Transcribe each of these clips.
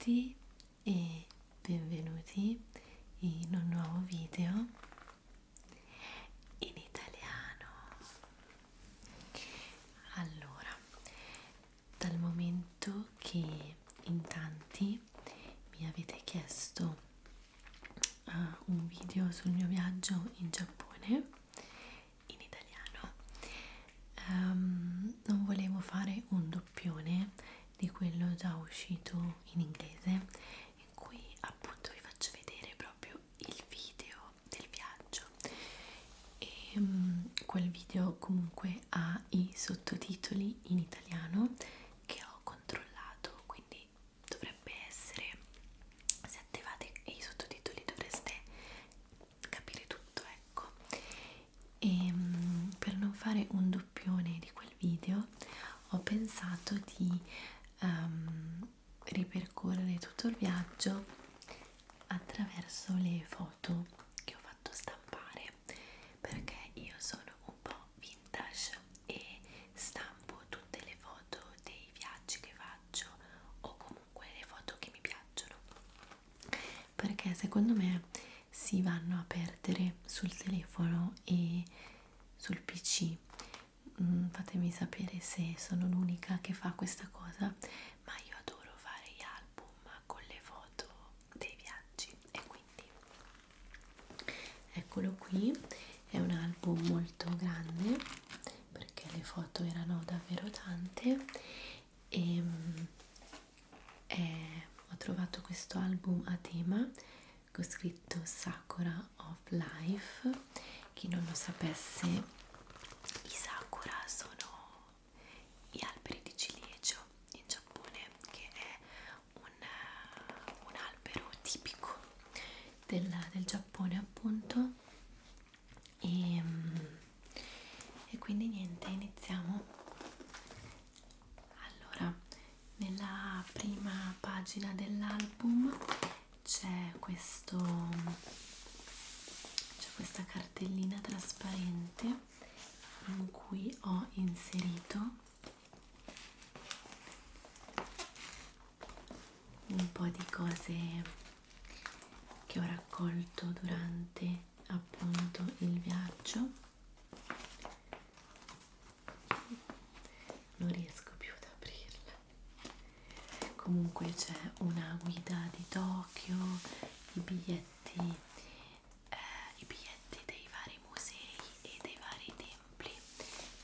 tutti e benvenuti in un nuovo video in italiano. Allora, dal momento che in tanti mi avete chiesto un video sul mio viaggio in Giappone in italiano, non volevo fare un doppione di quello già uscito in inglese, in cui appunto vi faccio vedere proprio il video del viaggio e quel video comunque ha i sottotitoli in italiano che ho controllato, quindi dovrebbe essere, se attivate i sottotitoli dovreste capire tutto, ecco. E per non fare un doppione di quel video ho pensato di ripercorrere tutto il viaggio attraverso le foto che ho fatto stampare, perché io sono un po' vintage e stampo tutte le foto dei viaggi che faccio o comunque le foto che mi piacciono, perché secondo me si vanno a perdere sul telefono e sul PC. Fatemi sapere se sono l'unica che fa questa cosa, ma io adoro fare gli album con le foto dei viaggi e quindi eccolo qui. È un album molto grande perché le foto erano davvero tante e ho trovato questo album a tema con scritto Sakura of Life. Chi non lo sapesse, i sakura sono gli alberi di ciliegio in Giappone, che è un albero tipico del Giappone appunto. E quindi niente, iniziamo. Allora, nella prima pagina dell'album c'è questa cartellina trasparente in cui ho inserito un po' di cose che ho raccolto durante appunto il viaggio. Non riesco più ad aprirla. Comunque c'è una guida di Tokyo, i biglietti dei vari musei e dei vari templi.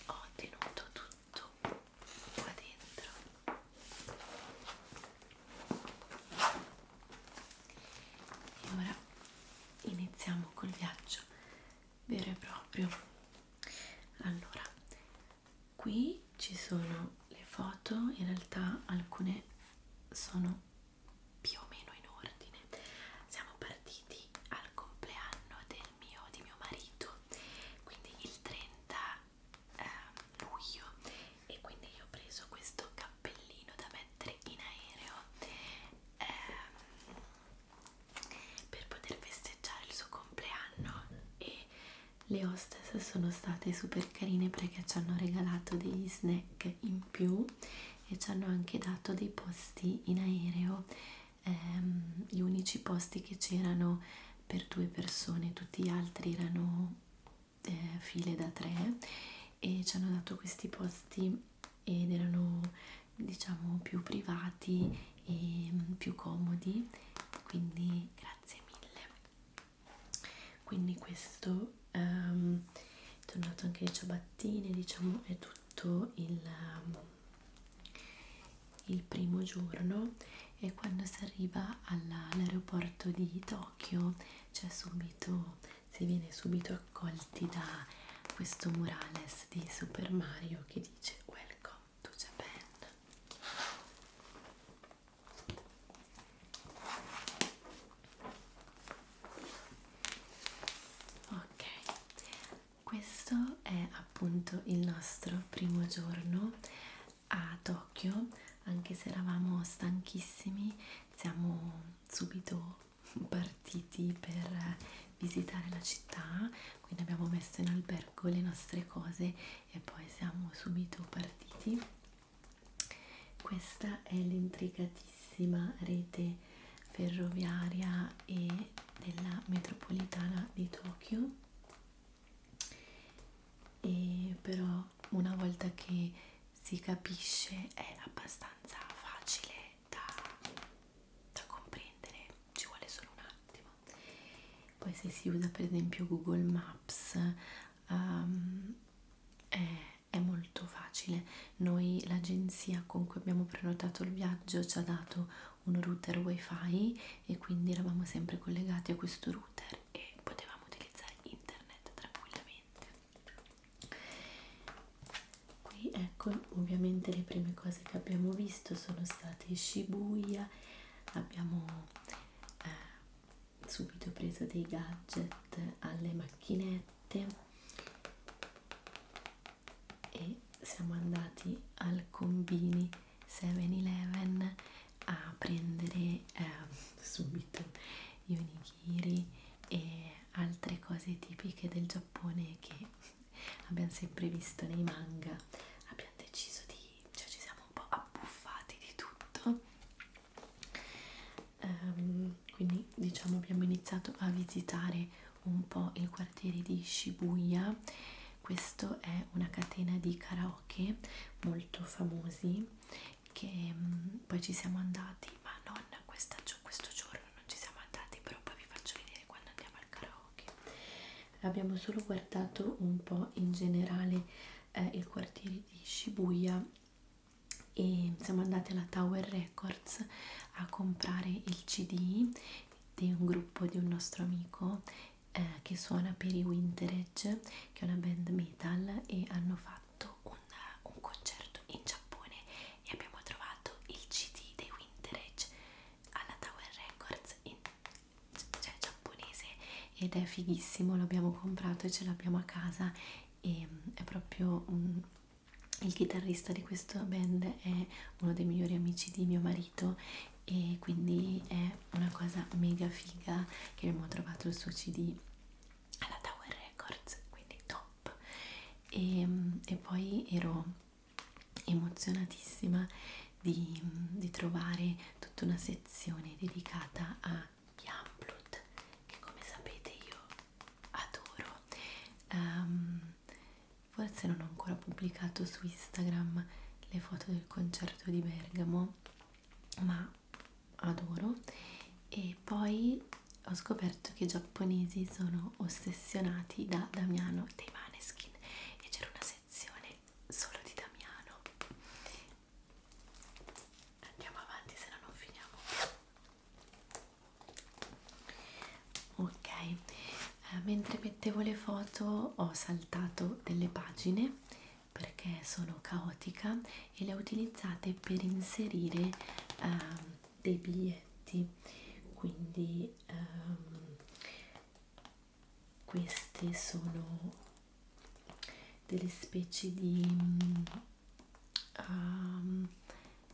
Ho tenuto tutto qua dentro. E ora iniziamo col viaggio vero e proprio. Allora, qui ci sono le foto, in realtà alcune sono più o meno in ordine. Siamo partiti al compleanno di mio marito, quindi il 30 luglio, e quindi io ho preso questo cappellino da mettere in aereo per poter festeggiare il suo compleanno, e le hostess sono state super carine perché ci hanno regalato degli snack in più e ci hanno anche dato dei posti in aereo, gli unici posti che c'erano per 2 persone, tutti gli altri erano file da 3, e ci hanno dato questi posti ed erano, diciamo, più privati e più comodi, quindi grazie mille. Quindi questo ci hanno dato anche le ciabattine, diciamo è tutto il primo giorno. E quando si arriva all'aeroporto di Tokyo si viene subito accolti da questo murales di Super Mario che dice Welcome to Japan. Ok, questo è appunto il nostro primo giorno a Tokyo. Anche se eravamo stanchissimi, siamo subito partiti per visitare la città, quindi abbiamo messo in albergo le nostre cose e poi siamo subito partiti. Questa è l'intricatissima bellissima rete ferroviaria e della metropolitana di Tokyo, e però una volta che si capisce è abbastanza facile da comprendere, ci vuole solo un attimo. Poi se si usa per esempio Google Maps, è molto facile. Noi, l'agenzia con cui abbiamo prenotato il viaggio, ci ha dato un router wifi e quindi eravamo sempre collegati a questo router e potevamo utilizzare internet tranquillamente. Qui ecco, ovviamente le prime cose che abbiamo visto sono state Shibuya, abbiamo subito preso dei gadget alle macchinette e siamo andati al Konbini 7-Eleven a prendere subito gli onigiri e altre cose tipiche del Giappone che abbiamo sempre visto nei manga. Abbiamo deciso cioè ci siamo un po' abbuffati di tutto. Quindi diciamo abbiamo iniziato a visitare un po' il quartiere di Shibuya. Questo è una catena di karaoke molto famosi che poi ci siamo andati, ma non questo giorno non ci siamo andati, però poi vi faccio vedere quando andiamo al karaoke. Abbiamo solo guardato un po' in generale il quartiere di Shibuya e siamo andati alla Tower Records a comprare il CD di un gruppo di un nostro amico che suona per i Winterage, che è una band metal, e hanno fatto un concerto in Giappone e abbiamo trovato il CD dei Winterage alla Tower Records cioè giapponese, ed è fighissimo. L'abbiamo comprato e ce l'abbiamo a casa e è proprio il chitarrista di questa band è uno dei migliori amici di mio marito e quindi è una cosa mega figa che abbiamo trovato il suo CD alla Tower Records, quindi top. E poi ero emozionatissima di trovare tutta una sezione dedicata agli Unplugged, che come sapete io adoro. Forse non ho ancora pubblicato su Instagram le foto del concerto di Bergamo, ma adoro. E poi ho scoperto che i giapponesi sono ossessionati da Damiano dei Maneskin e c'era una sezione solo di Damiano. Andiamo avanti, se no non finiamo più. Ok, mentre mettevo le foto ho saltato delle pagine perché sono caotica e le ho utilizzate per inserire dei biglietti. Quindi queste sono delle specie di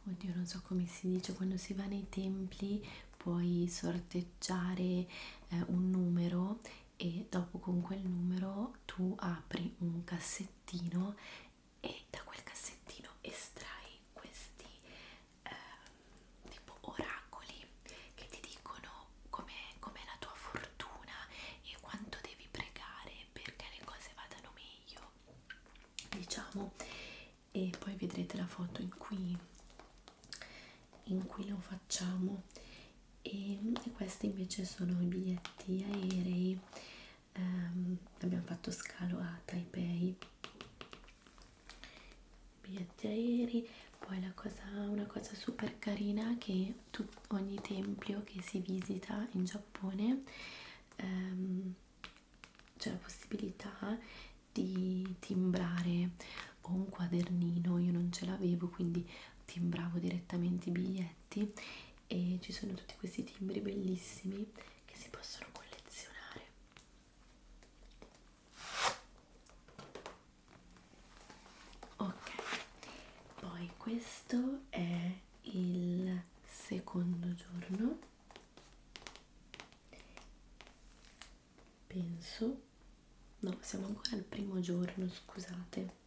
oddio, non so come si dice, quando si va nei templi puoi sorteggiare un numero e dopo con quel numero tu apri un cassettino e da quel cassettino estrai questi tipo oracoli che ti dicono com'è la tua fortuna e quanto devi pregare perché le cose vadano meglio, diciamo. E poi vedrete la foto in cui lo facciamo. E questi invece sono i biglietti aerei. Abbiamo fatto scalo a Taipei, biglietti aerei. Poi una cosa super carina che ogni tempio che si visita in Giappone c'è la possibilità di timbrare o un quadernino. Io non ce l'avevo, quindi timbravo direttamente i biglietti e ci sono tutti questi timbri bellissimi che si possono collezionare. Ok, poi questo è il secondo giorno, penso. No, siamo ancora al primo giorno, scusate.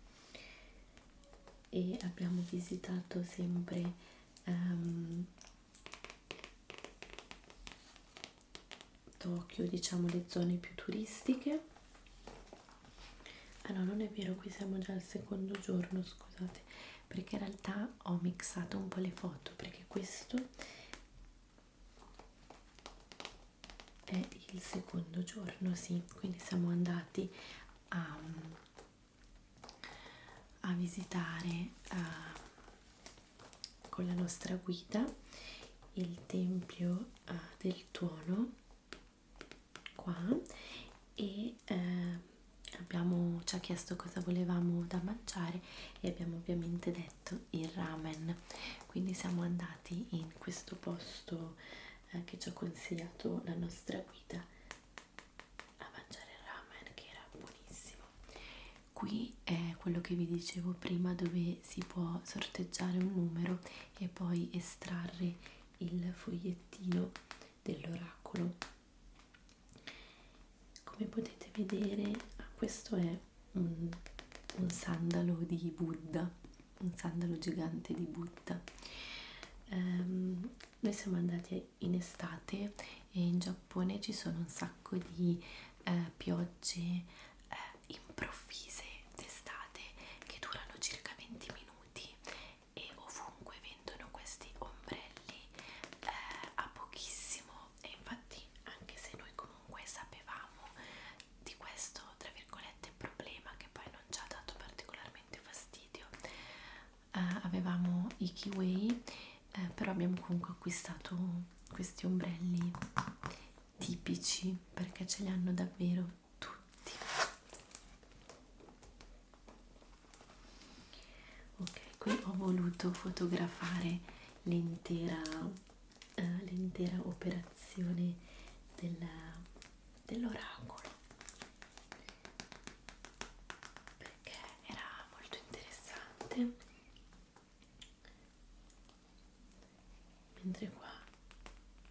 E abbiamo visitato sempre Tokyo, diciamo le zone più turistiche. Ah no, non è vero, qui siamo già al secondo giorno, scusate, perché in realtà ho mixato un po' le foto, perché questo è il secondo giorno, sì, quindi siamo andati a, a visitare con la nostra guida il tempio del Tuono qua e ci ha chiesto cosa volevamo da mangiare e abbiamo ovviamente detto il ramen, quindi siamo andati in questo posto che ci ha consigliato la nostra guida a mangiare il ramen, che era buonissimo. Qui è quello che vi dicevo prima, dove si può sorteggiare un numero e poi estrarre il fogliettino dell'oracolo. Come potete vedere, questo è un sandalo di Buddha, un sandalo gigante di Buddha. Noi siamo andati in estate e in Giappone ci sono un sacco di piogge improvvise d'estate che durano circa 20 minuti e ovunque vendono questi ombrelli a pochissimo, e infatti anche se noi comunque sapevamo di questo tra virgolette problema, che poi non ci ha dato particolarmente fastidio, avevamo i Kiwei, però abbiamo comunque acquistato questi ombrelli tipici perché ce li hanno davvero tutti. Ok, qui ho voluto fotografare l'intera operazione dell'oracolo perché era molto interessante. Mentre qua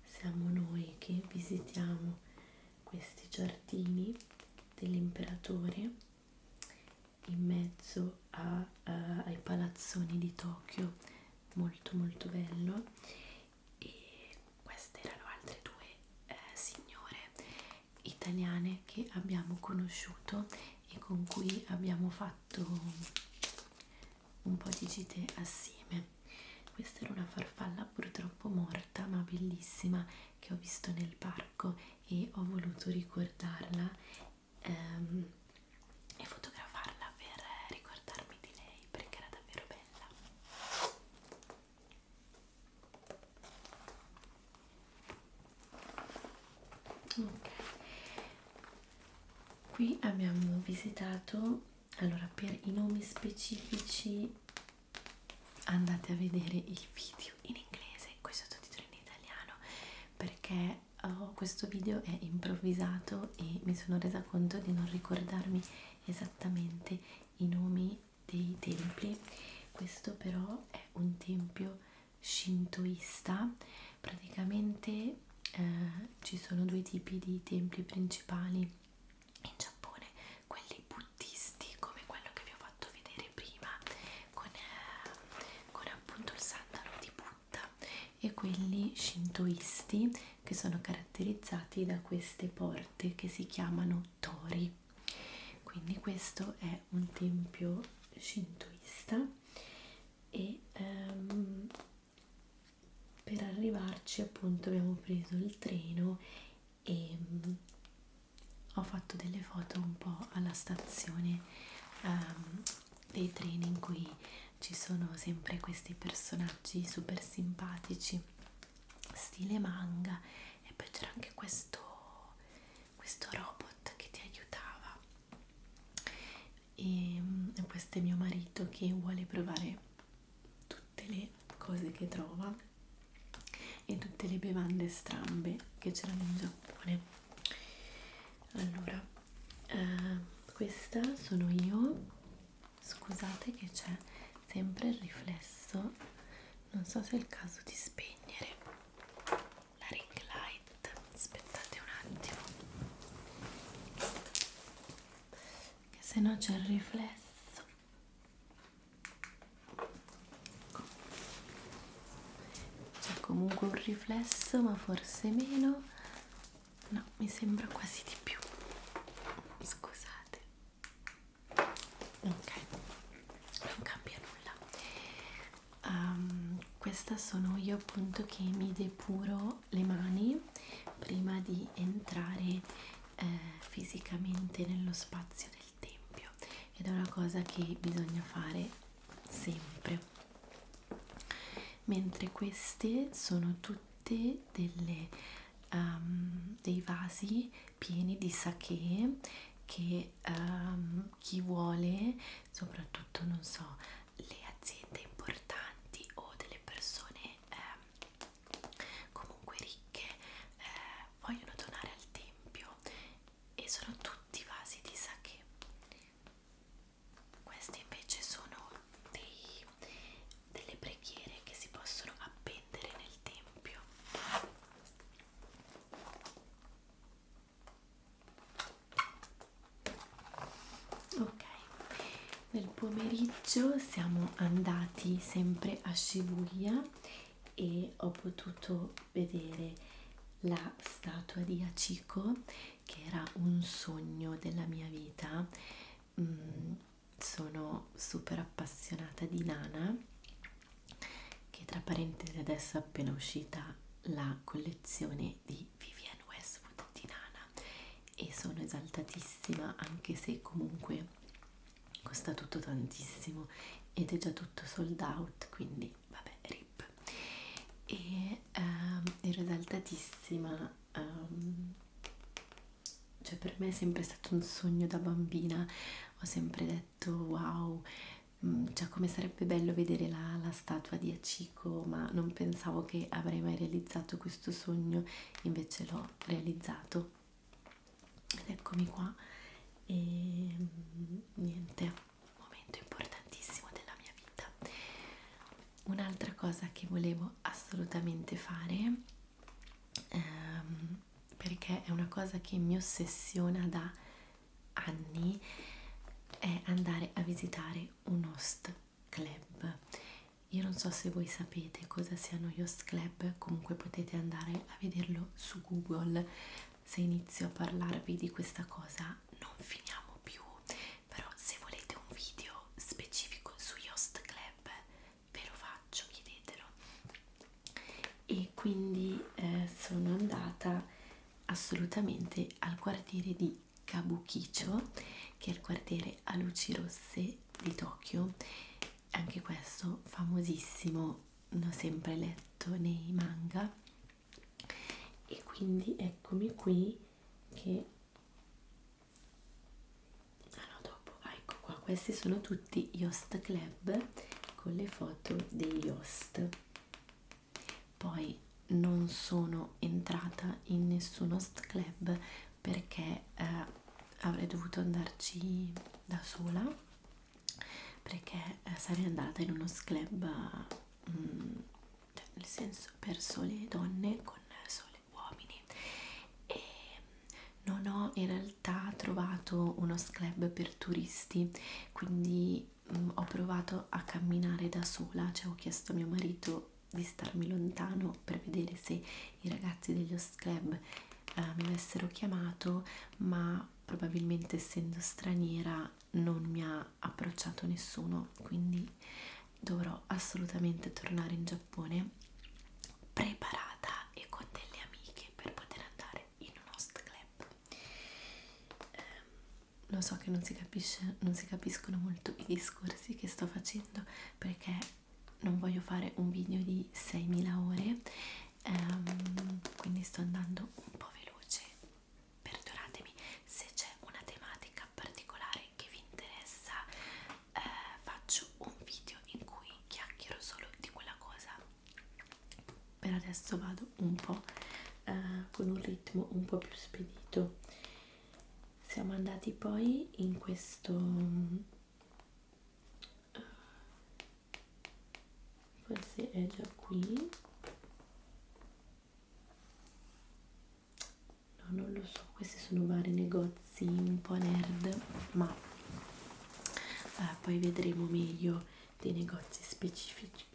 siamo noi che visitiamo questi giardini dell'imperatore in mezzo ai palazzoni di Tokyo, molto molto bello. E queste erano altre due signore italiane che abbiamo conosciuto e con cui abbiamo fatto un po' di gite assieme. Questa era una farfalla purtroppo morta ma bellissima che ho visto nel parco e ho voluto ricordarla e fotografarla per ricordarmi di lei perché era davvero bella. Ok, qui abbiamo visitato, allora per i nomi specifici andate a vedere il video in inglese con i sottotitoli in italiano, perché questo video è improvvisato e mi sono resa conto di non ricordarmi esattamente i nomi dei templi. Questo però è un tempio shintoista, praticamente ci sono due tipi di templi principali in Giappone, quelli buddisti come quello che vi ho fatto vedere prima con appunto il sandalo di Buddha, e quelli shintoisti che sono caratterizzati da queste porte che si chiamano tori. Quindi questo è un tempio shintoista e per arrivarci appunto abbiamo preso il treno e ho fatto delle foto un po' alla stazione dei treni in cui ci sono sempre questi personaggi super simpatici stile manga, e poi c'era anche questo robot che ti aiutava e questo è mio marito che vuole provare tutte le cose che trova e tutte le bevande strambe che c'erano in Giappone. Allora, questa sono io, scusate che c'è sempre il riflesso, non so se è il caso di spegnere la ring light, aspettate un attimo che se no c'è il riflesso. C'è comunque un riflesso ma forse meno, No, mi sembra quasi di più, scusate. Ok, non cambia nulla. Questa sono io appunto che mi depuro le mani prima di entrare fisicamente nello spazio del tempio, ed è una cosa che bisogna fare sempre. Mentre queste sono tutte dei vasi pieni di sake che chi vuole, soprattutto non so, le aziende importanti o delle persone comunque ricche vogliono donare al tempio, e sono tutti vasi di sake. Questi invece sono delle preghiere che si possono appendere nel tempio. Ok, nel pomeriggio siamo andati sempre a Shibuya e ho potuto vedere la statua di Hachiko, che era un sogno della mia vita. Sono super appassionata di Nana, che tra parentesi adesso è appena uscita la collezione di Vivienne Westwood di Nana e sono esaltatissima, anche se comunque costa tutto tantissimo ed è già tutto sold out, quindi vabbè, rip. E ero esaltatissima, cioè per me è sempre stato un sogno da bambina, ho sempre detto wow, cioè come sarebbe bello vedere la statua di Hachiko, ma non pensavo che avrei mai realizzato questo sogno, invece l'ho realizzato ed eccomi qua. E niente, momento importantissimo della mia vita. Un'altra cosa che volevo assolutamente fare, perché è una cosa che mi ossessiona da anni, è andare a visitare un host club. Io non so se voi sapete cosa siano gli host club, comunque potete andare a vederlo su Google. Se inizio a parlarvi di questa cosa non finiamo più, però se volete un video specifico sugli host club ve lo faccio, chiedetelo. E quindi sono andata assolutamente al quartiere di Kabukicho, che è il quartiere a luci rosse di Tokyo. Anche questo famosissimo, l'ho sempre letto nei manga, e quindi eccomi qui che dopo, ecco qua, questi sono tutti gli host club con le foto degli host. Poi non sono entrata in nessun host club perché avrei dovuto andarci da sola, perché sarei andata in uno club cioè nel senso per sole donne con sole uomini, e non ho in realtà trovato uno club per turisti, quindi ho provato a camminare da sola, cioè ho chiesto a mio marito di starmi lontano per vedere se i ragazzi degli host club mi avessero chiamato, ma probabilmente essendo straniera non mi ha approcciato nessuno, quindi dovrò assolutamente tornare in Giappone preparata e con delle amiche per poter andare in un host club. Lo so che non si capiscono molto i discorsi che sto facendo perché non voglio fare un video di 6.000 ore, quindi sto andando un po' veloce, perdonatemi. Se c'è una tematica particolare che vi interessa, faccio un video in cui chiacchiero solo di quella cosa. Per adesso vado un po' con un ritmo un po' più spedito. Siamo andati poi in questo forse è già qui, no, non lo so, questi sono vari negozi un po' nerd, ma poi vedremo meglio dei negozi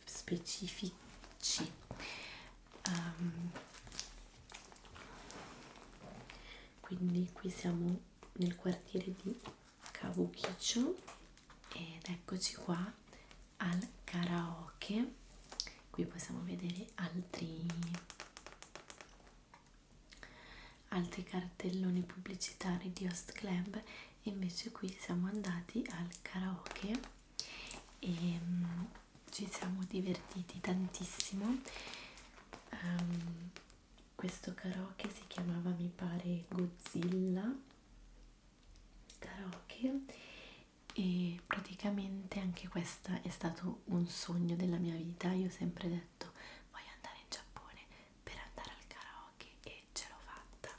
specifici. quindi qui siamo nel quartiere di Kabukicho ed eccoci qua al karaoke. Qui possiamo vedere altri cartelloni pubblicitari di Host Club, e invece qui siamo andati al karaoke e ci siamo divertiti tantissimo. Questo karaoke si chiamava, mi pare, Godzilla karaoke, e praticamente anche questo è stato un sogno della mia vita. Io ho sempre detto voglio andare in Giappone per andare al karaoke e ce l'ho fatta.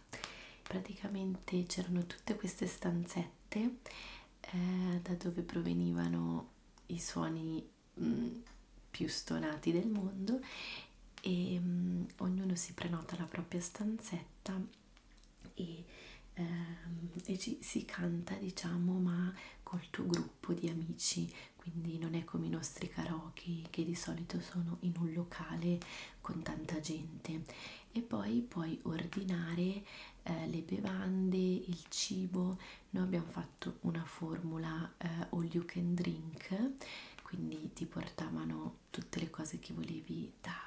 Praticamente c'erano tutte queste stanzette da dove provenivano i suoni più stonati del mondo, e ognuno si prenota la propria stanzetta e si canta, diciamo, ma col tuo gruppo di amici, quindi non è come i nostri karaoke che di solito sono in un locale con tanta gente. E poi puoi ordinare le bevande, il cibo. Noi abbiamo fatto una formula all you can drink, quindi ti portavano tutte le cose che volevi da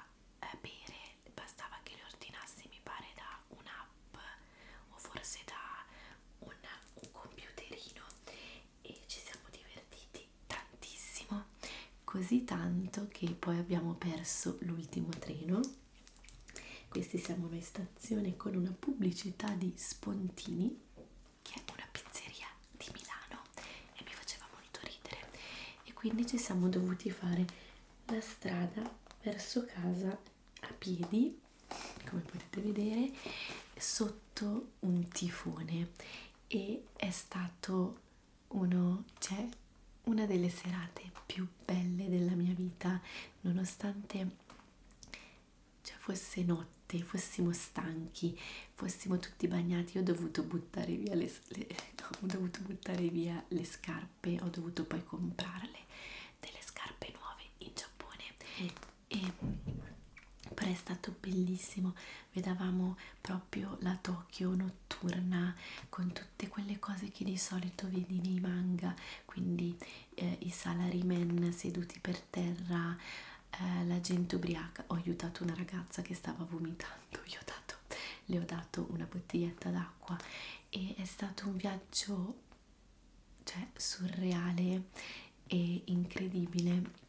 bere, bastava che le ordinassi, mi pare, da un'app o forse da un computerino, e ci siamo divertiti tantissimo, così tanto che poi abbiamo perso l'ultimo treno. Questi siamo noi in stazione con una pubblicità di Spontini, che è una pizzeria di Milano, e mi faceva molto ridere, e quindi ci siamo dovuti fare la strada verso casa a piedi, come potete vedere, sotto un tifone, e è stato una delle serate più belle della mia vita, nonostante fosse notte, fossimo stanchi, fossimo tutti bagnati. Io ho dovuto buttare via ho dovuto buttare via le scarpe, ho dovuto poi comprarle delle scarpe nuove in Giappone, e però è stato bellissimo. Vedevamo proprio la Tokyo notturna con tutte quelle cose che di solito vedi nei manga, quindi i salarymen seduti per terra, la gente ubriaca. Ho aiutato una ragazza che stava vomitando, le ho dato una bottiglietta d'acqua, e è stato un viaggio, cioè, surreale e incredibile.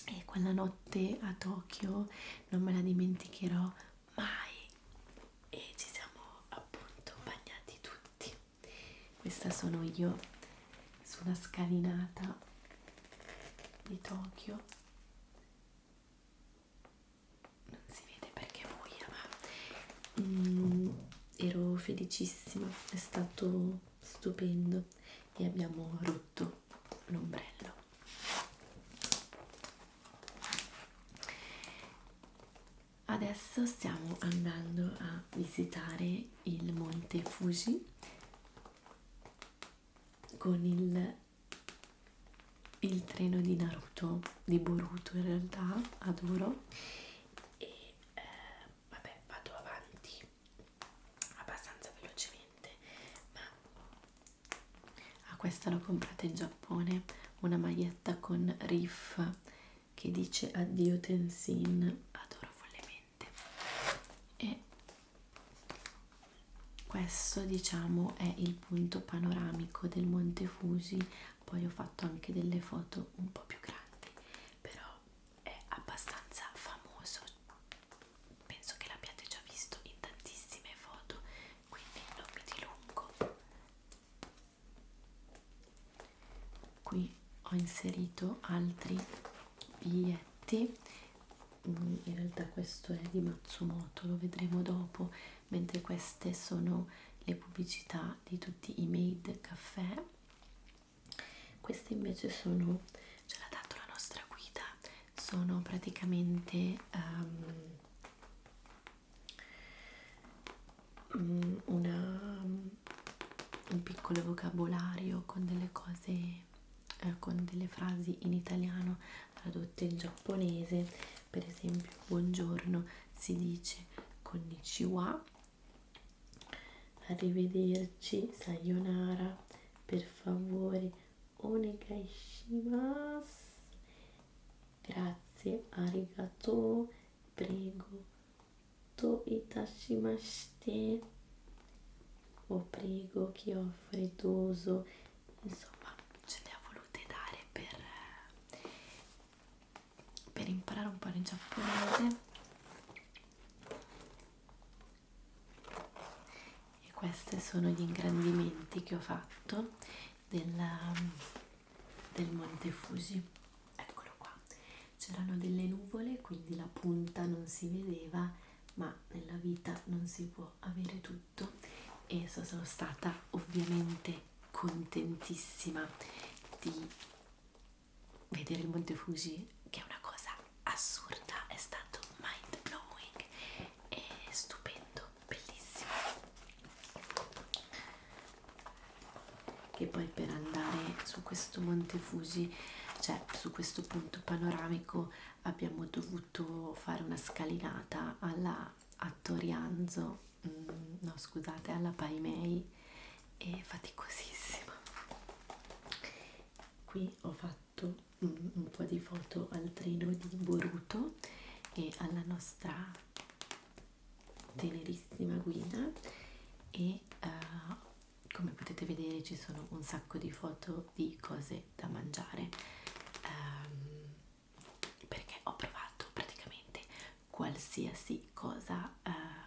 E quella notte a Tokyo non me la dimenticherò mai, e ci siamo appunto bagnati tutti. Questa sono io su una scalinata di Tokyo, non si vede perché è buia, ma ero felicissima, è stato stupendo, e abbiamo rotto l'ombrello. Adesso stiamo andando a visitare il monte Fuji con il treno di Naruto, di Boruto in realtà, adoro, e vabbè, vado avanti abbastanza velocemente, ma questa l'ho comprata in Giappone, una maglietta con riff che dice addio Tenzin, adoro follemente. E questo, diciamo, è il punto panoramico del monte Fuji. Poi ho fatto anche delle foto un po' più grandi, però è abbastanza famoso, penso che l'abbiate già visto in tantissime foto, quindi non mi dilungo. Qui ho inserito altri biglietti, in realtà questo è di Matsumoto, lo vedremo dopo, mentre queste sono le pubblicità di tutti i Made Caffè. Queste invece sono, ce l'ha dato la nostra guida, sono praticamente un piccolo vocabolario con delle cose, con delle frasi in italiano tradotte in giapponese. Per esempio buongiorno si dice konnichiwa, arrivederci, sayonara, per favore, onegaishimasu, grazie, arigato, prego, to itashimashite, o prego, chi offre doso, insomma ce le ha volute dare per imparare un po' in giapponese. E questi sono gli ingrandimenti che ho fatto del Monte Fuji. Eccolo qua, c'erano delle nuvole, quindi la punta non si vedeva, ma nella vita non si può avere tutto, e sono stata ovviamente contentissima di vedere il Monte Fuji, che è una cosa assurda, è stato mind blowing e stupendo, bellissimo. Che poi per andare su questo Monte Fuji, cioè su questo punto panoramico, abbiamo dovuto fare una scalinata a Torianzo, no scusate, alla Paimei, e faticosissima. Qui ho fatto un po' di foto al treno di Boruto e alla nostra tenerissima guida, e come potete vedere ci sono un sacco di foto di cose da mangiare, perché ho provato praticamente qualsiasi cosa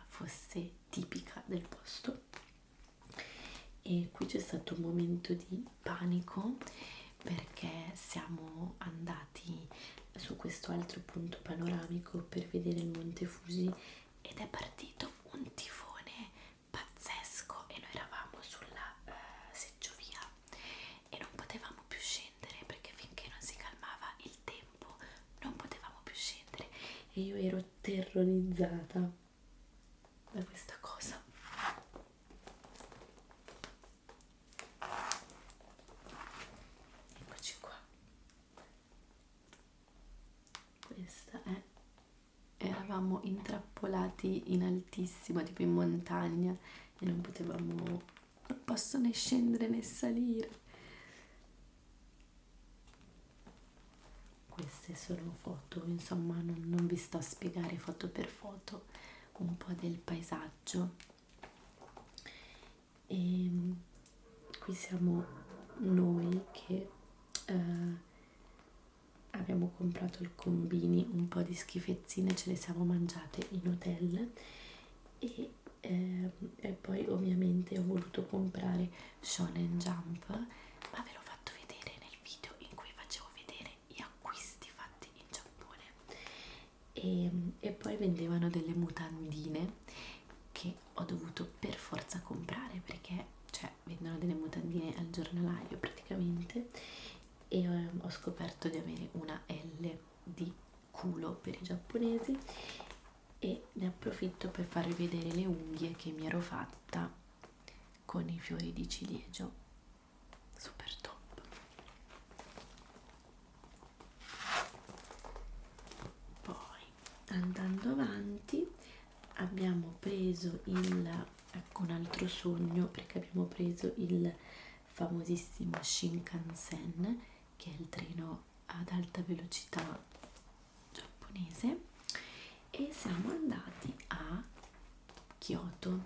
fosse tipica del posto. E qui c'è stato un momento di panico perché siamo andati su questo altro punto panoramico per vedere il Monte Fuji ed è partito un tifone pazzesco e noi eravamo sulla seggiovia e non potevamo più scendere, perché finché non si calmava il tempo non potevamo più scendere, e io ero terrorizzata da questa cosa. Eccoci qua, questa è, eravamo intrappolati in altissimo, tipo in montagna, e non potevamo, non posso né scendere né salire. Queste sono foto, insomma non vi sto a spiegare foto per foto un po' del paesaggio. E qui siamo noi che abbiamo comprato il combini, un po' di schifezzine ce le siamo mangiate in hotel, e poi ovviamente ho voluto comprare Shonen Jump, ma ve l'ho fatto vedere nel video in cui facevo vedere gli acquisti fatti in Giappone. E poi vendevano delle mutandine che ho dovuto per forza comprare, perché cioè vendono delle mutandine al giornalaio praticamente, e ho scoperto di avere una L di culo per i giapponesi, e ne approfitto per farvi vedere le unghie che mi ero fatta con i fiori di ciliegio, super top. Poi andando avanti abbiamo preso ecco un altro sogno, perché abbiamo preso il famosissimo Shinkansen, che è il treno ad alta velocità giapponese, e siamo andati a Kyoto.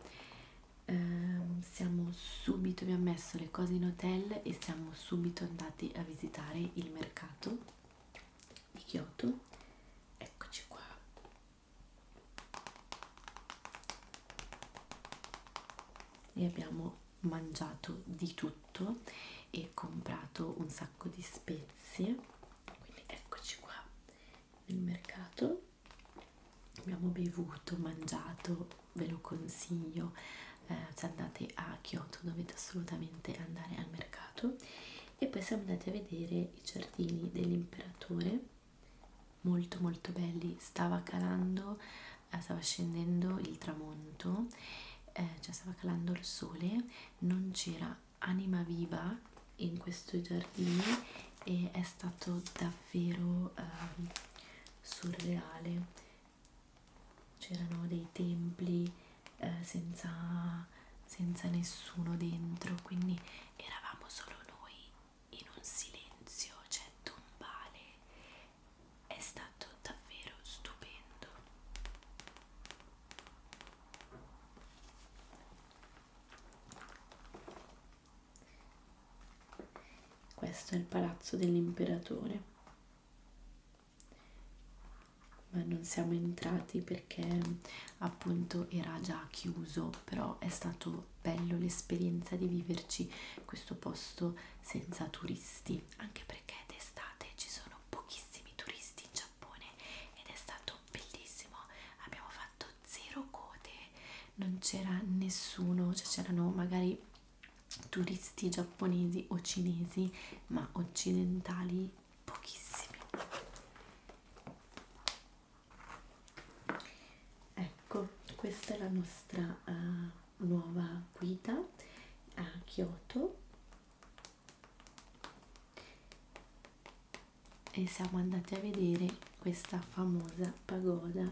Siamo subito, abbiamo messo le cose in hotel e siamo subito andati a visitare il mercato di Kyoto. Eccoci qua. E abbiamo mangiato di tutto e comprato un sacco di spezie, quindi eccoci qua nel mercato. Abbiamo bevuto, mangiato, ve lo consiglio, se andate a Kyoto dovete assolutamente andare al mercato. E poi siamo andati a vedere i giardini dell'imperatore, molto molto belli. Stava calando, stava scendendo il tramonto, cioè stava calando il sole, non c'era anima viva in questi giardini e è stato davvero surreale. C'erano dei templi senza senza nessuno dentro, quindi eravamo solo noi in un silenzio, cioè tombale. È stato davvero stupendo. Questo è il palazzo dell'imperatore, ma non siamo entrati perché appunto era già chiuso, però è stato bello l'esperienza di viverci questo posto senza turisti, anche perché d'estate ci sono pochissimi turisti in Giappone ed è stato bellissimo. Abbiamo fatto zero code, non c'era nessuno, cioè c'erano magari turisti giapponesi o cinesi, ma occidentali pochissimi. Ecco, questa è la nostra nuova guida a Kyoto e siamo andati a vedere questa famosa pagoda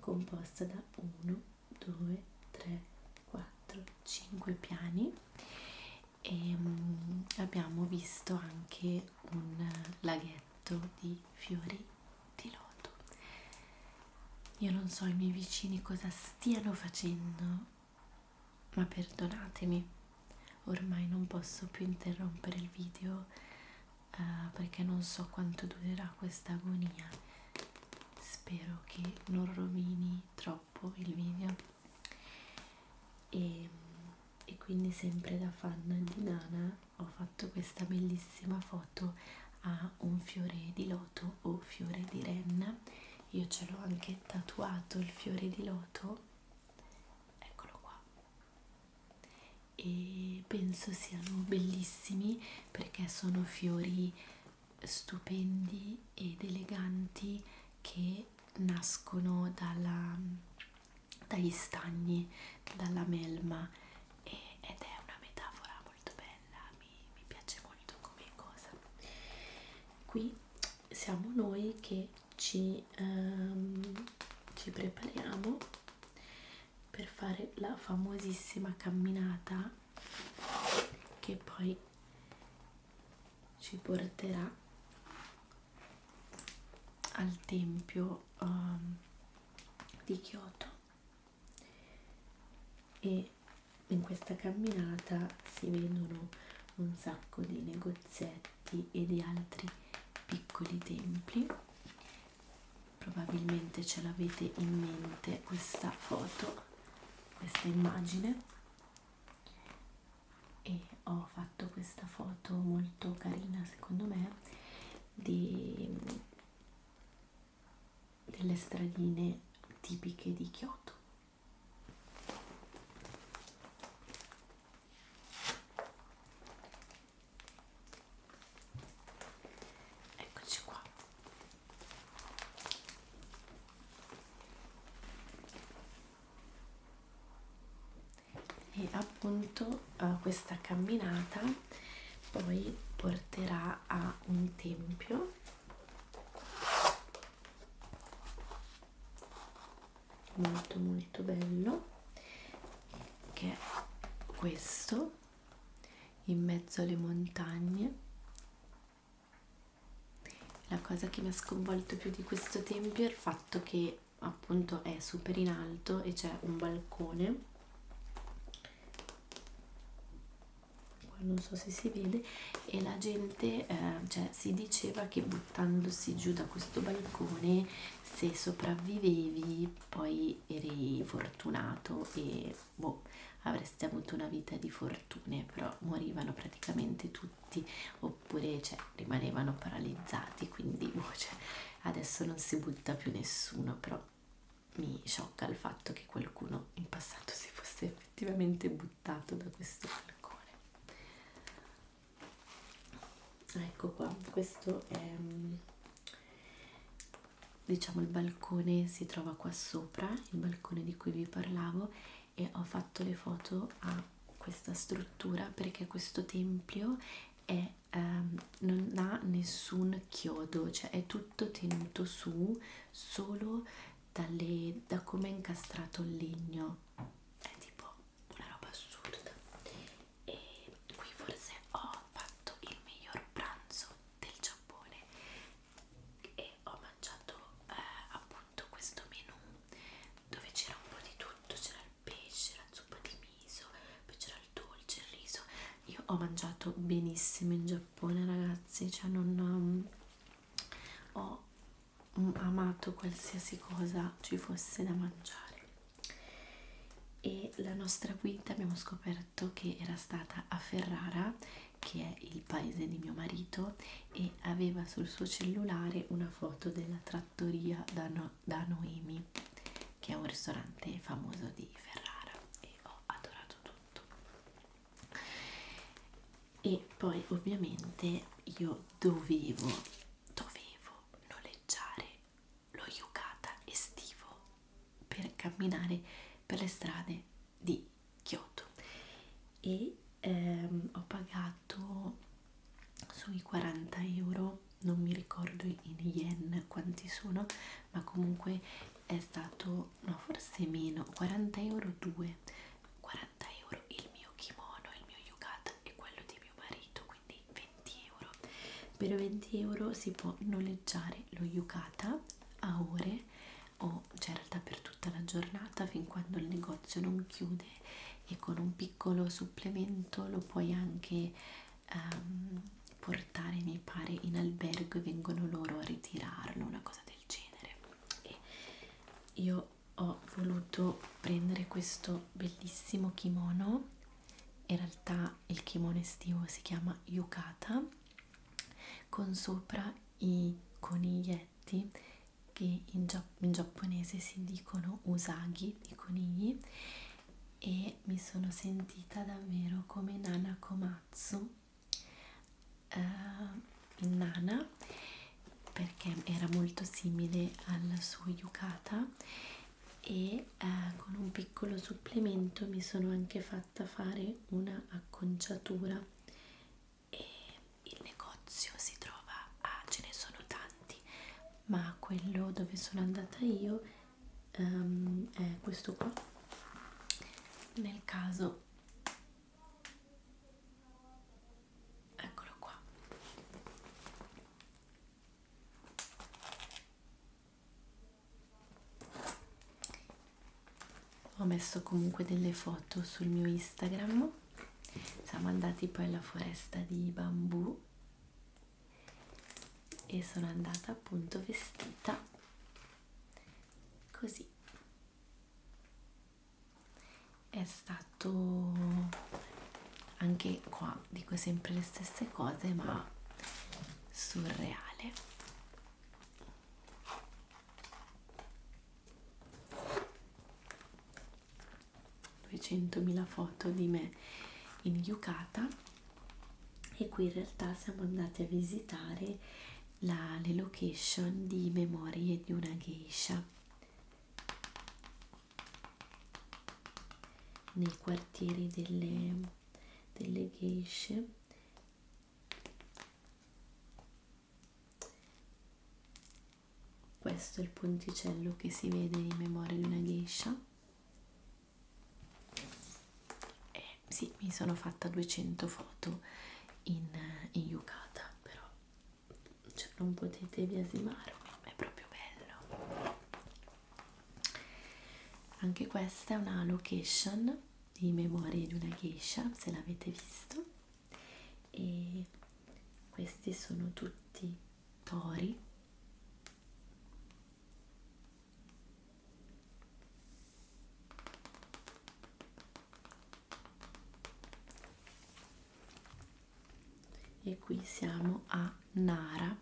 composta da 1, 2, 3, 4, 5 piani e abbiamo visto anche un laghetto di fiori di loto. Io non so i miei vicini cosa stiano facendo, ma perdonatemi, ormai non posso più interrompere il video perché non so quanto durerà questa agonia. Spero che non rovini troppo il video. E quindi sempre da fan di Nana ho fatto questa bellissima foto a un fiore di loto o fiore di renna. Io ce l'ho anche tatuato il fiore di loto, eccolo qua, e penso siano bellissimi perché sono fiori stupendi ed eleganti che nascono dagli stagni, dalla melma ed è una metafora molto bella, mi piace molto come cosa. Qui siamo noi che ci prepariamo per fare la famosissima camminata che poi ci porterà al tempio di Kyoto. E in questa camminata si vedono un sacco di negozietti e di altri piccoli templi. Probabilmente ce l'avete in mente questa foto, questa immagine, e ho fatto questa foto molto carina secondo me delle stradine tipiche di Kyoto. Eccoci qua. E appunto questa camminata poi porterà a un tempio molto molto bello, che è questo in mezzo alle montagne. La cosa che mi ha sconvolto più di questo tempio è il fatto che appunto è super in alto e c'è un balcone, non so se si vede, e la gente cioè si diceva che buttandosi giù da questo balcone, se sopravvivevi poi eri fortunato e avresti avuto una vita di fortune, però morivano praticamente tutti oppure rimanevano paralizzati, quindi adesso non si butta più nessuno, però mi sciocca il fatto che qualcuno in passato si fosse effettivamente buttato da questo balcone. Ecco qua, questo è diciamo il balcone, si trova qua sopra, il balcone di cui vi parlavo, e ho fatto le foto a questa struttura perché questo tempio non ha nessun chiodo, cioè è tutto tenuto su solo da come è incastrato il legno. È tipo ho mangiato benissimo in Giappone, ragazzi, cioè non ho amato qualsiasi cosa ci fosse da mangiare. E la nostra guida abbiamo scoperto che era stata a Ferrara, che è il paese di mio marito, e aveva sul suo cellulare una foto della trattoria da Noemi, che è un ristorante famoso di Ferrara, e ho adorato tutto. E poi ovviamente io dovevo noleggiare lo yukata estivo per camminare per le strade di Kyoto, e ho pagato sui 40 €, non mi ricordo in yen quanti sono, ma comunque è stato, no, forse meno, 40 € due, 40 € il mio kimono, il mio yukata e quello di mio marito, quindi 20 €. Per 20 € si può noleggiare lo yukata a ore, o cioè in realtà per tutta la giornata, fin quando il negozio non chiude, e con un piccolo supplemento lo puoi anche portare, mi pare, in albergo, e vengono loro a ritirarlo, una cosa del genere. E io ho voluto prendere questo bellissimo kimono. In realtà il kimono estivo si chiama yukata, con sopra i coniglietti, che in giapponese si dicono usagi, i conigli, e mi sono sentita davvero come Nana Komatsu in Nana, perché era molto simile al suo yukata, e con un piccolo supplemento mi sono anche fatta fare una acconciatura. E il negozio si trova ce ne sono tanti, ma quello dove sono andata io è questo qua. Nel caso, eccolo qua. Ho messo comunque delle foto sul mio Instagram. Siamo andati poi alla foresta di bambù e sono andata appunto vestita così. È stato, anche qua dico sempre le stesse cose, ma surreale. Duecentomila foto di me in yukata. E qui in realtà siamo andati a visitare le location di Memorie di una geisha, nei quartieri delle geishe. Questo è il ponticello che si vede in Memoria di una geisha. E sì, mi sono fatta 200 foto in yukata, però cioè, non potete biasimarmi, è proprio bello. Anche questa è una location di Memorie di una geisha, se l'avete visto, e questi sono tutti tori. E qui siamo a Nara,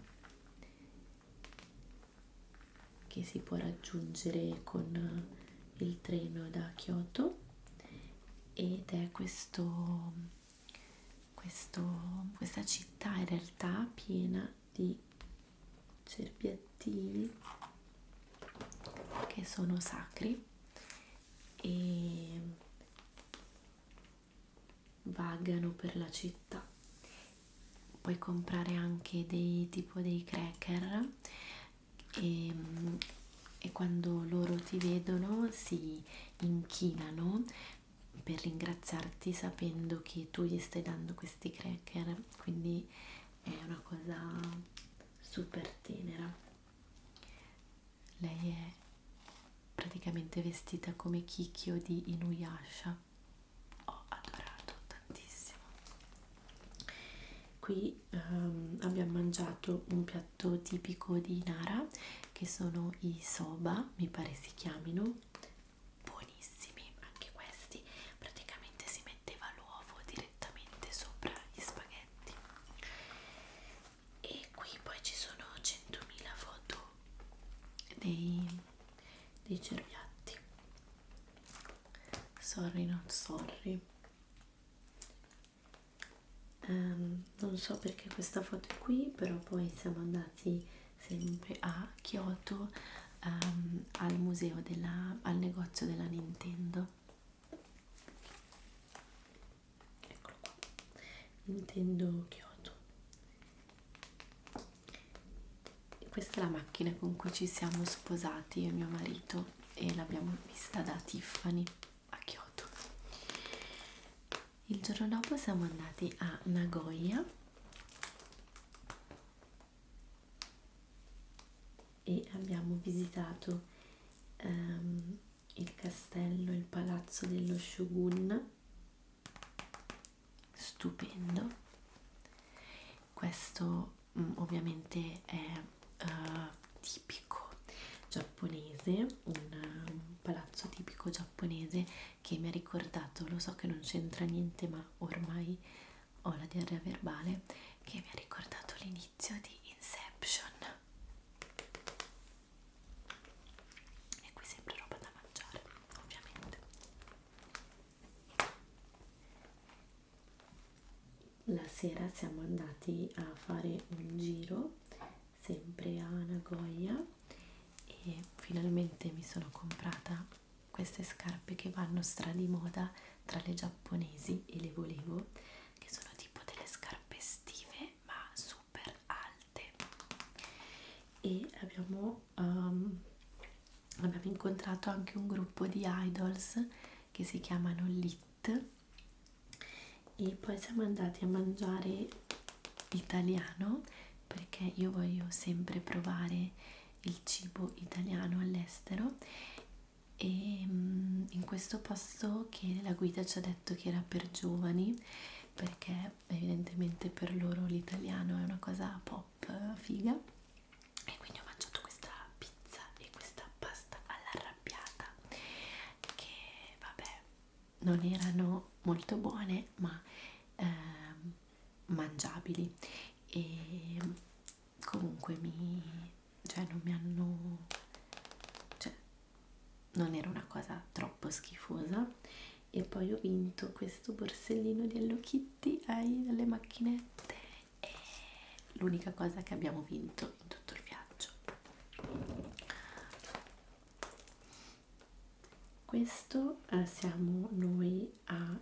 che si può raggiungere con il treno da Kyoto, ed è questa città in realtà piena di cerbiattini che sono sacri e vagano per la città. Puoi comprare anche dei cracker, e quando loro ti vedono si inchinano per ringraziarti, sapendo che tu gli stai dando questi cracker, quindi è una cosa super tenera. Lei è praticamente vestita come Kikyo di Inuyasha. Ho adorato tantissimo. qui abbiamo mangiato un piatto tipico di Nara, che sono i soba, mi pare si chiamino, buonissimi anche questi. Praticamente si metteva l'uovo direttamente sopra gli spaghetti. E qui poi ci sono 100.000 foto dei cerbiatti. Sorry not sorry. Non so perché questa foto è qui, però poi siamo andati sempre a Kyoto, al museo al negozio della Nintendo. Eccolo qua, Nintendo Kyoto. E questa è la macchina con cui ci siamo sposati io e mio marito, e l'abbiamo vista da Tiffany a Kyoto. Il giorno dopo siamo andati a Nagoya e abbiamo visitato il castello, il palazzo dello Shogun, stupendo. Questo ovviamente è tipico giapponese, un palazzo tipico giapponese che mi ha ricordato, lo so che non c'entra niente, ma ormai ho la diarrea verbale, che mi ha ricordato l'inizio di Inception. E qui sempre roba da mangiare, ovviamente. La sera siamo andati a fare un giro sempre a Nagoya e finalmente mi sono comprata queste scarpe che vanno stra di moda tra le giapponesi e le volevo, che sono tipo delle scarpe estive ma super alte. E abbiamo incontrato anche un gruppo di idols che si chiamano Lit, e poi siamo andati a mangiare italiano perché io voglio sempre provare il cibo italiano all'estero, e in questo posto che la guida ci ha detto che era per giovani, perché evidentemente per loro l'italiano è una cosa pop figa, e quindi ho mangiato questa pizza e questa pasta all'arrabbiata che vabbè non erano molto buone ma mangiabili, e comunque non mi hanno, cioè non era una cosa troppo schifosa. E poi ho vinto questo borsellino di Hello Kitty alle macchinette, e l'unica cosa che abbiamo vinto in tutto il viaggio. Questo siamo noi a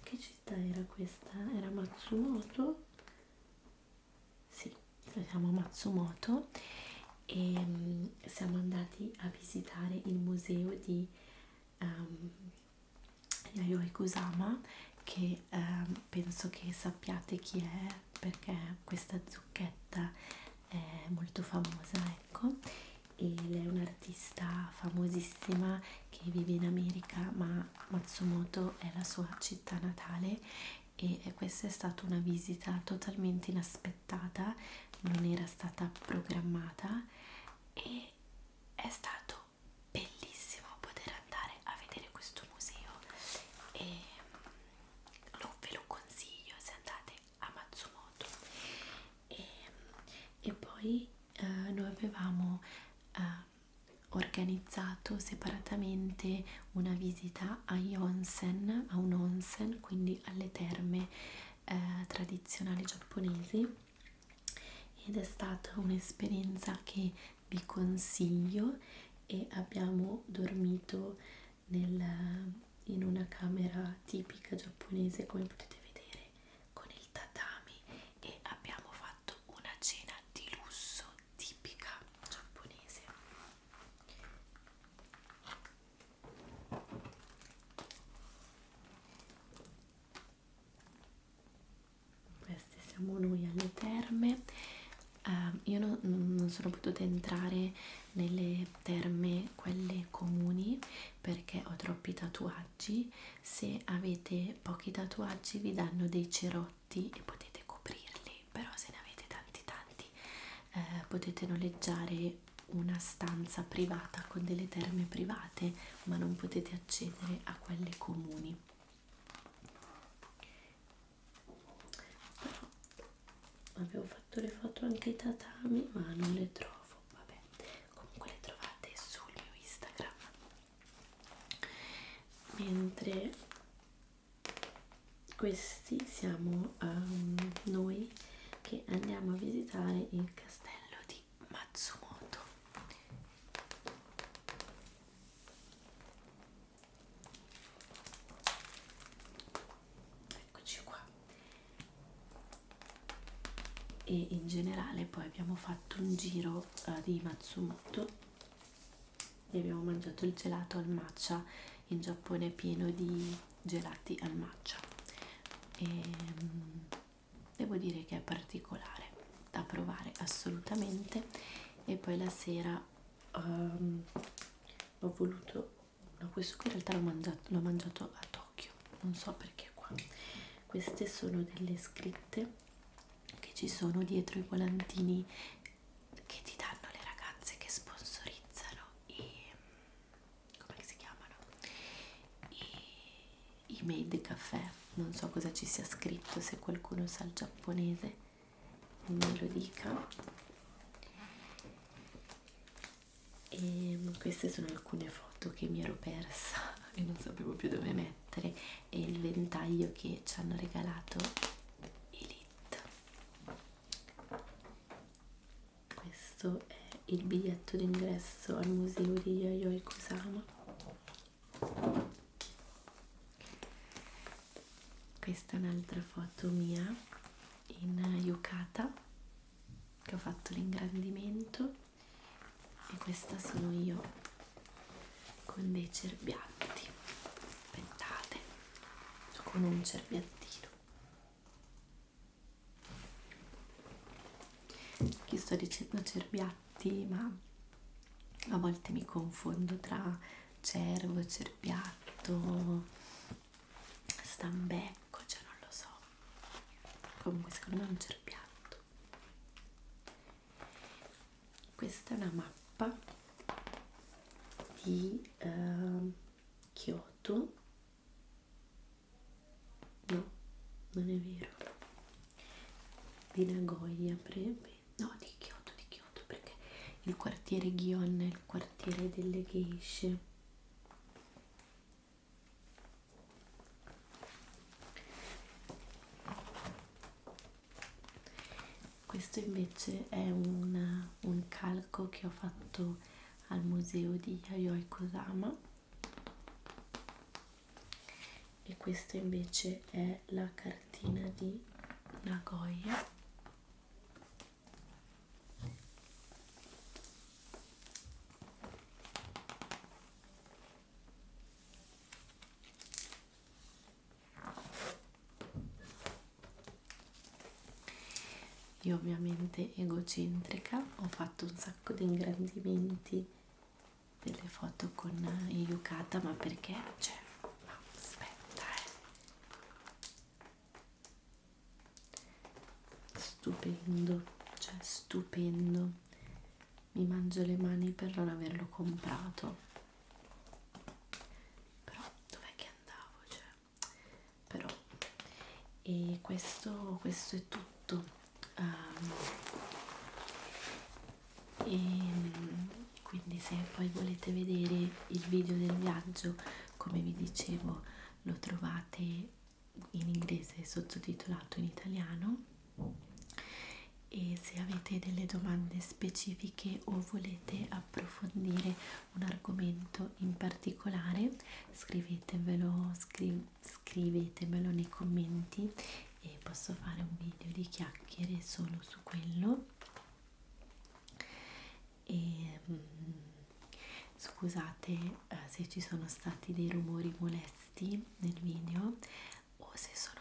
che città era questa? Era Matsumoto? Sì, siamo a Matsumoto e siamo andati a visitare il museo di Yayoi Kusama, che penso che sappiate chi è perché questa zucchetta è molto famosa, ecco, e lei è un'artista famosissima che vive in America, ma Matsumoto è la sua città natale, e questa è stata una visita totalmente inaspettata, non era stata programmata, e è stato bellissimo poter andare a vedere questo museo, e ve lo consiglio se andate a Matsumoto. E poi noi avevamo organizzato separatamente una visita a un onsen, quindi alle terme tradizionali giapponesi, ed è stata un'esperienza che vi consiglio, e abbiamo dormito in una camera tipica giapponese, come potete vedere, con il tatami, e abbiamo fatto una cena di lusso tipica giapponese. Queste siamo noi alle terme. Io non non sono potuta entrare nelle terme, quelle comuni, perché ho troppi tatuaggi. Se avete pochi tatuaggi vi danno dei cerotti e potete coprirli, però se ne avete tanti tanti potete noleggiare una stanza privata con delle terme private, ma non potete accedere a quelle comuni. Però avevo fatto le foto anche ai tatami, ma non le trovo. Vabbè, comunque le trovate sul mio Instagram. Mentre questi siamo noi che andiamo a visitare il castello di Matsumoto. Eccoci qua. E in generale poi abbiamo fatto un giro di Matsumoto e abbiamo mangiato il gelato al matcha. In Giappone è pieno di gelati al matcha e devo dire che è particolare da provare assolutamente. E poi la sera ho voluto, no, questo qui in realtà l'ho mangiato a Tokyo, non so perché qua. Queste sono delle scritte che ci sono dietro i volantini che ti danno le ragazze che sponsorizzano come si chiamano? I made caffè. Non so cosa ci sia scritto, se qualcuno sa il giapponese me lo dica. E queste sono alcune foto che mi ero persa e non sapevo più dove mettere, e il ventaglio che ci hanno regalato Elite. Questo è il biglietto d'ingresso al museo di Yayoi Kusama. Questa è un'altra foto mia in yukata che ho fatto l'ingrandimento, e questa sono io con dei cerbiatti, aspettate, con un cerbiattino. Qui sto dicendo cerbiatti, ma a volte mi confondo tra cervo, cerbiatto, stambecco, cioè non lo so. Comunque secondo me è un cerbiatto. Questa è una mappa di Kyoto. No, non è vero. Di Nagoya, no, di Kyoto, perché il quartiere Gion è il quartiere delle geishe. Questo invece è un calco che ho fatto al museo di Yayoi Kusama, e questa invece è la cartina di Nagoya. Io ovviamente egocentrica ho fatto un sacco di ingrandimenti delle foto con il yukata, ma perché, cioè, no, aspetta, stupendo, cioè stupendo. Mi mangio le mani per non averlo comprato, però dov'è che andavo, cioè, però. E questo è tutto. E quindi se poi volete vedere il video del viaggio, come vi dicevo, lo trovate in inglese sottotitolato in italiano. E se avete delle domande specifiche o volete approfondire un argomento in particolare, scrivetemelo nei commenti e posso fare un video di chiacchiere solo su quello. E scusate se ci sono stati dei rumori molesti nel video o se sono